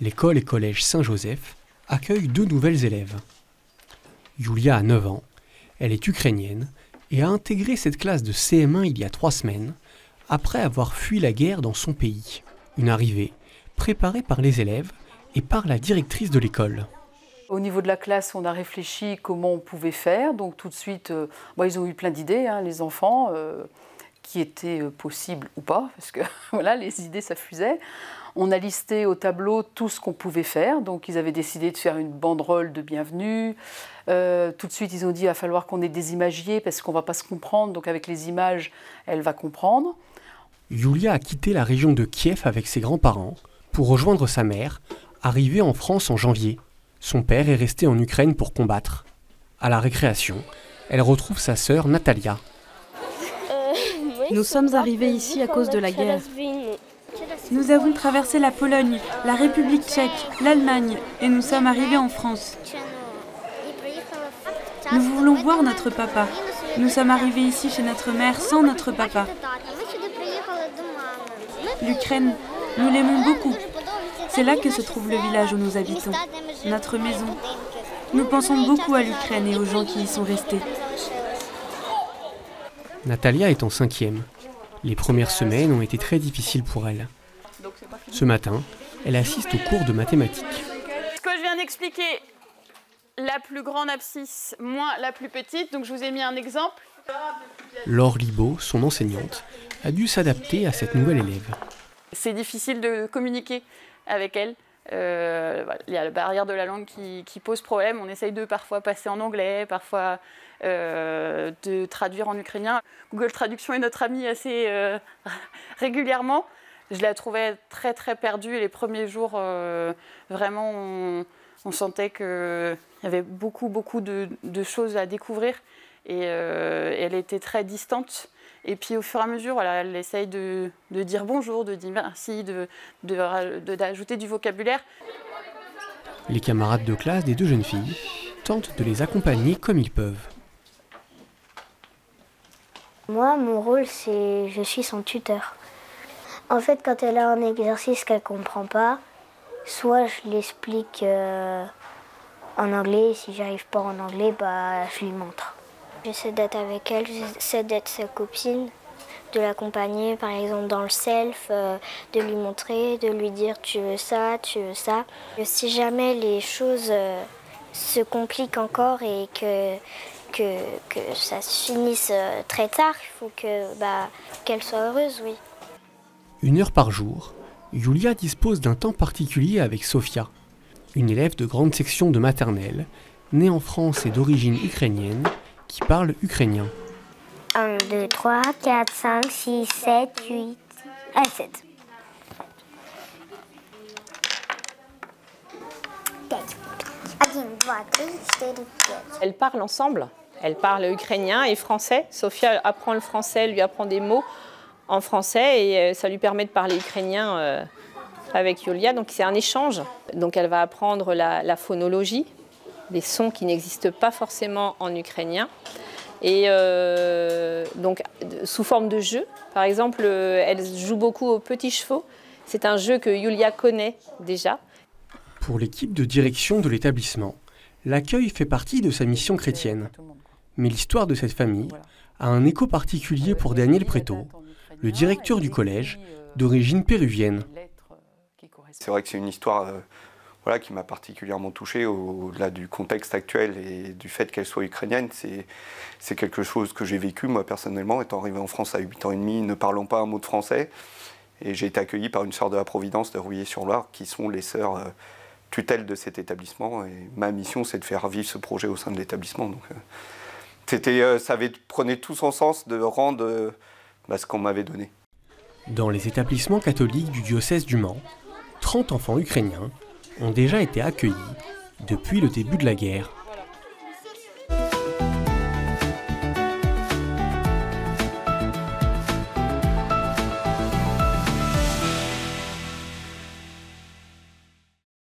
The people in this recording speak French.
l'école et collège Saint-Joseph accueillent 2 nouvelles élèves. Yulia a 9 ans, elle est ukrainienne et a intégré cette classe de CM1 il y a 3 semaines, après avoir fui la guerre dans son pays. Une arrivée préparée par les élèves et par la directrice de l'école. Au niveau de la classe, on a réfléchi comment on pouvait faire. Donc tout de suite, ils ont eu plein d'idées, les enfants, qui étaient possibles ou pas, parce que voilà, les idées, ça fusait. On a listé au tableau tout ce qu'on pouvait faire. Donc ils avaient décidé de faire une banderole de bienvenue. Tout de suite, ils ont dit qu'il va falloir qu'on ait des imagiers, parce qu'on ne va pas se comprendre. Donc avec les images, elle va comprendre. Yulia a quitté la région de Kiev avec ses grands-parents pour rejoindre sa mère, arrivée en France en janvier. Son père est resté en Ukraine pour combattre. À la récréation, elle retrouve sa sœur Natalia. Nous sommes arrivés ici à cause de la guerre. Nous avons traversé la Pologne, la République tchèque, l'Allemagne et nous sommes arrivés en France. Nous voulons voir notre papa. Nous sommes arrivés ici chez notre mère sans notre papa. L'Ukraine, nous l'aimons beaucoup. C'est là que se trouve le village où nous habitons, notre maison. Nous pensons beaucoup à l'Ukraine et aux gens qui y sont restés. Natalia est en 5e. Les premières semaines ont été très difficiles pour elle. Ce matin, elle assiste au cours de mathématiques. Ce que je viens d'expliquer, la plus grande abscisse moins la plus petite, donc je vous ai mis un exemple. Laure Libaud, son enseignante, a dû s'adapter à cette nouvelle élève. C'est difficile de communiquer avec elle. Il y a la barrière de la langue qui pose problème. On essaye de parfois passer en anglais, parfois de traduire en ukrainien. Google Traduction est notre ami assez régulièrement. Je la trouvais très très perdue. Les premiers jours, vraiment, on sentait qu'il y avait beaucoup de choses à découvrir. Et elle était très distante. Et puis au fur et à mesure, voilà, elle essaye de dire bonjour, de dire merci, d'ajouter du vocabulaire. Les camarades de classe des 2 jeunes filles tentent de les accompagner comme ils peuvent. Moi, mon rôle, c'est je suis son tuteur. En fait, quand elle a un exercice qu'elle ne comprend pas, soit je l'explique en anglais, et si j'arrive pas en anglais, je lui montre. J'essaie d'être avec elle, j'essaie d'être sa copine, de l'accompagner par exemple dans le self, de lui montrer, de lui dire tu veux ça, tu veux ça. Et si jamais les choses se compliquent encore et que ça se finisse très tard, il faut qu'elle soit heureuse, oui. 1 heure par jour, Yulia dispose d'un temps particulier avec Sofia, une élève de grande section de maternelle, née en France et d'origine ukrainienne, qui parle ukrainien. 1, 2, 3, 4, 5, 6, 7, 8, 7. Elles parlent ensemble. Elles parlent ukrainien et français. Sofia apprend le français, lui apprend des mots en français et ça lui permet de parler ukrainien avec Yulia. Donc c'est un échange. Donc elle va apprendre la phonologie, des sons qui n'existent pas forcément en ukrainien. Et donc sous forme de jeu. Par exemple, elle joue beaucoup aux petits chevaux. C'est un jeu que Yulia connaît déjà. Pour l'équipe de direction de l'établissement, l'accueil fait partie de sa mission chrétienne. Mais l'histoire de cette famille a un écho particulier pour Daniel Préto, le directeur du collège, d'origine péruvienne. C'est vrai que c'est une histoire qui m'a particulièrement touché au-delà du contexte actuel et du fait qu'elle soit ukrainienne. C'est quelque chose que j'ai vécu moi personnellement, étant arrivé en France à 8 ans et demi, ne parlant pas un mot de français. Et j'ai été accueilli par une sœur de la Providence de Rouillé-sur-Loire, qui sont les sœurs tutelles de cet établissement. Et ma mission, c'est de faire vivre ce projet au sein de l'établissement. Donc, ça prenait tout son sens de rendre ce qu'on m'avait donné. Dans les établissements catholiques du diocèse du Mans, 30 enfants ukrainiens ont déjà été accueillis depuis le début de la guerre.